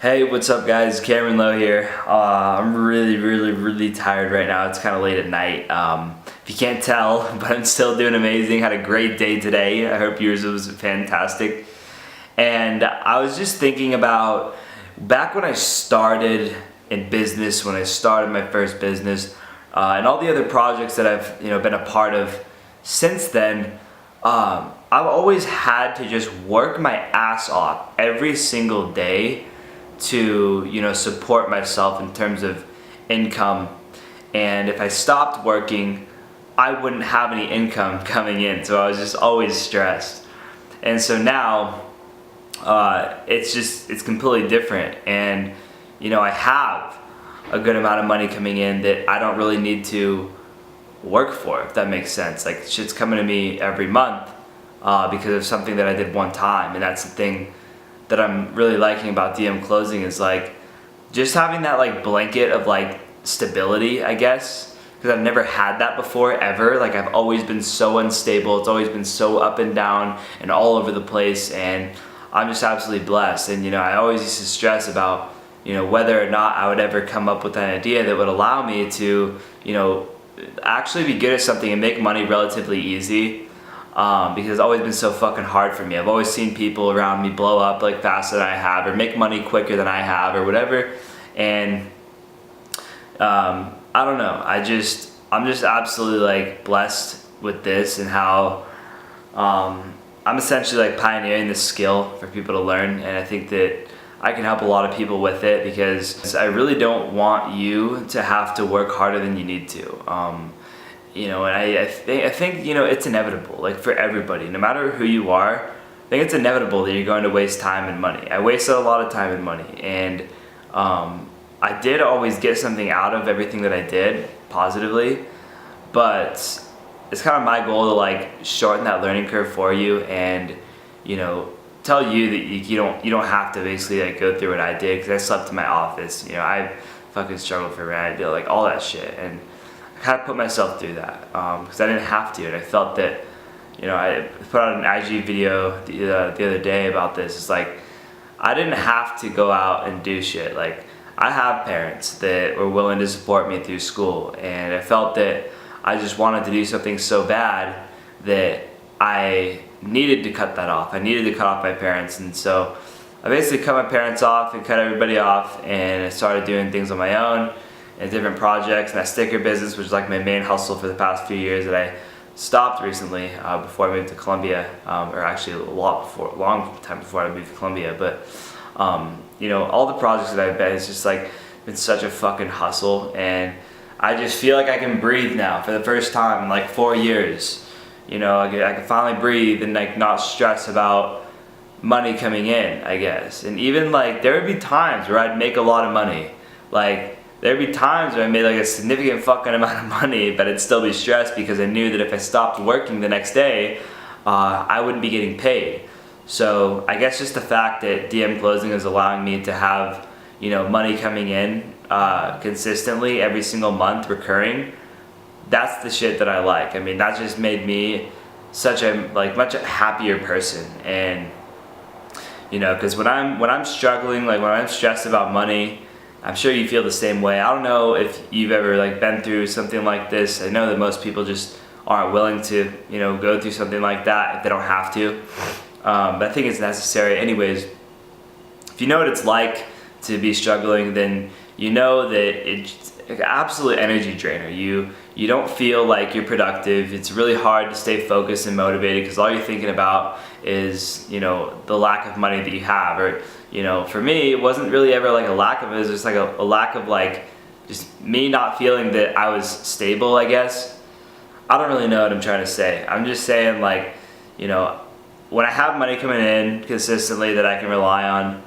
Hey, what's up guys? Cameron Lowe here. I'm really tired right now. It's kind of late at night. If you can't tell, but I'm still doing amazing. Had a great day today. I hope yours was fantastic. And I was just thinking about back when I started in business, when I started my first business, and all the other projects that I've been a part of since then. I've always had to just work my ass off every single day to support myself in terms of income, and if I stopped working I wouldn't have any income coming in, so I was just always stressed. And so now it's completely different, and I have a good amount of money coming in that I don't really need to work for, if that makes sense. Like, shit's coming to me every month because of something that I did one time. And that's the thing that I'm really liking about DM Closing, is like just having that like blanket of like stability, I guess, because I've never had that before ever. Like, I've always been so unstable. It's always been so up and down and all over the place, and I'm just absolutely blessed. And I always used to stress about whether or not I would ever come up with an idea that would allow me to actually be good at something and make money relatively easy. Because it's always been so fucking hard for me. I've always seen people around me blow up like faster than I have, or make money quicker than I have, or whatever. And I don't know. I'm just absolutely like blessed with this, and how I'm essentially like pioneering this skill for people to learn. And I think that I can help a lot of people with it, because I really don't want you to have to work harder than you need to. And I think it's inevitable, like for everybody, no matter who you are. I think it's inevitable that you're going to waste time and money. I wasted a lot of time and money, and I did always get something out of everything that I did positively, but it's kind of my goal to like shorten that learning curve for you, and tell you that you don't have to basically like go through what I did, because I slept in my office. I fucking struggled for rent, like all that shit, and I kind of put myself through that because I didn't have to, and I felt that I put out an IG video the other day about this. It's like, I didn't have to go out and do shit. Like, I have parents that were willing to support me through school, and I felt that I just wanted to do something so bad that I needed to cut that off. I needed to cut off my parents, and so I basically cut my parents off and cut everybody off, and I started doing things on my own and different projects. And that sticker business, which is like my main hustle for the past few years, that I stopped recently before I moved to Colombia, or actually a long time before I moved to Colombia. But all the projects that I've been, it's just like been such a fucking hustle, and I just feel like I can breathe now for the first time in like 4 years. I can finally breathe and like not stress about money coming in, I guess. And even like there would be times where I'd make a lot of money. Like, there'd be times where I made like a significant fucking amount of money, but I'd still be stressed because I knew that if I stopped working the next day, I wouldn't be getting paid. So I guess just the fact that DM Closing is allowing me to have money coming in consistently every single month, recurring, that's the shit that I like. I mean, that just made me such a much happier person. And because when I'm struggling, like when I'm stressed about money, I'm sure you feel the same way. I don't know if you've ever like been through something like this. I know that most people just aren't willing to go through something like that if they don't have to. But I think it's necessary anyways. If you know what it's like to be struggling, then you know that it's an absolute energy drainer. You don't feel like you're productive. It's really hard to stay focused and motivated, because all you're thinking about is the lack of money that you have. Or for me, it wasn't really ever like a lack of it. It was just like a lack of like just me not feeling that I was stable, I guess. I don't really know what I'm trying to say. I'm just saying, like, when I have money coming in consistently that I can rely on,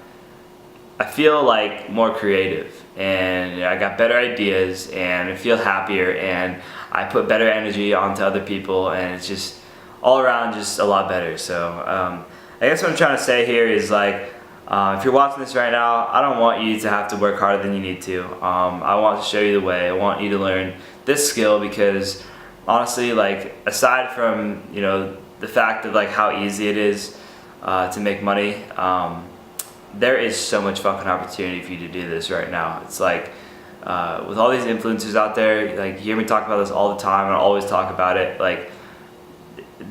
I feel like more creative, and I got better ideas, and I feel happier, and I put better energy onto other people, and it's just all around just a lot better. So I guess what I'm trying to say here is like, if you're watching this right now, I don't want you to have to work harder than you need to. I want to show you the way. I want you to learn this skill, because honestly, like, aside from the fact of like how easy it is to make money, there is so much fucking opportunity for you to do this right now. It's like, with all these influencers out there, like, you hear me talk about this all the time, and I always talk about it, like,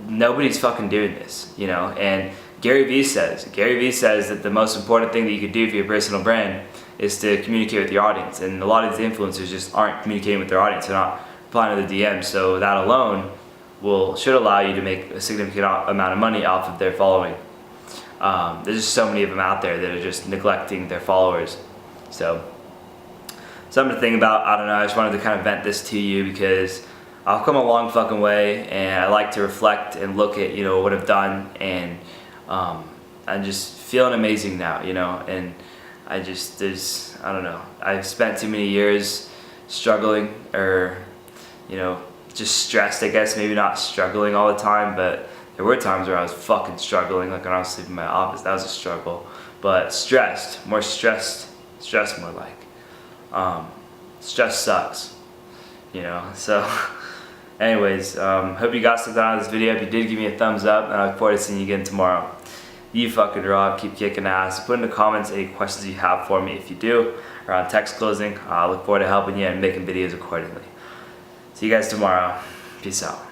nobody's fucking doing this, you know. And Gary Vee says that the most important thing that you could do for your personal brand is to communicate with your audience. And a lot of these influencers just aren't communicating with their audience. They're not replying to the DMs. So that alone should allow you to make a significant amount of money off of their following. There's just so many of them out there that are just neglecting their followers. So something to think about. I don't know, I just wanted to kind of vent this to you because I've come a long fucking way, and I like to reflect and look at, you know, what I've done, and I'm just feeling amazing now, you know. And I don't know, I've spent too many years struggling, or, you know, just stressed, I guess. Maybe not struggling all the time, but there were times where I was fucking struggling, like when I was sleeping in my office, that was a struggle. But stressed more like. Stress sucks, you know. So anyways, hope you got something out of this video. If you did, give me a thumbs up, and I look forward to seeing you again tomorrow. You fucking rock, keep kicking ass. Put in the comments any questions you have for me if you do, around text closing. I look forward to helping you and making videos accordingly. See you guys tomorrow. Peace out.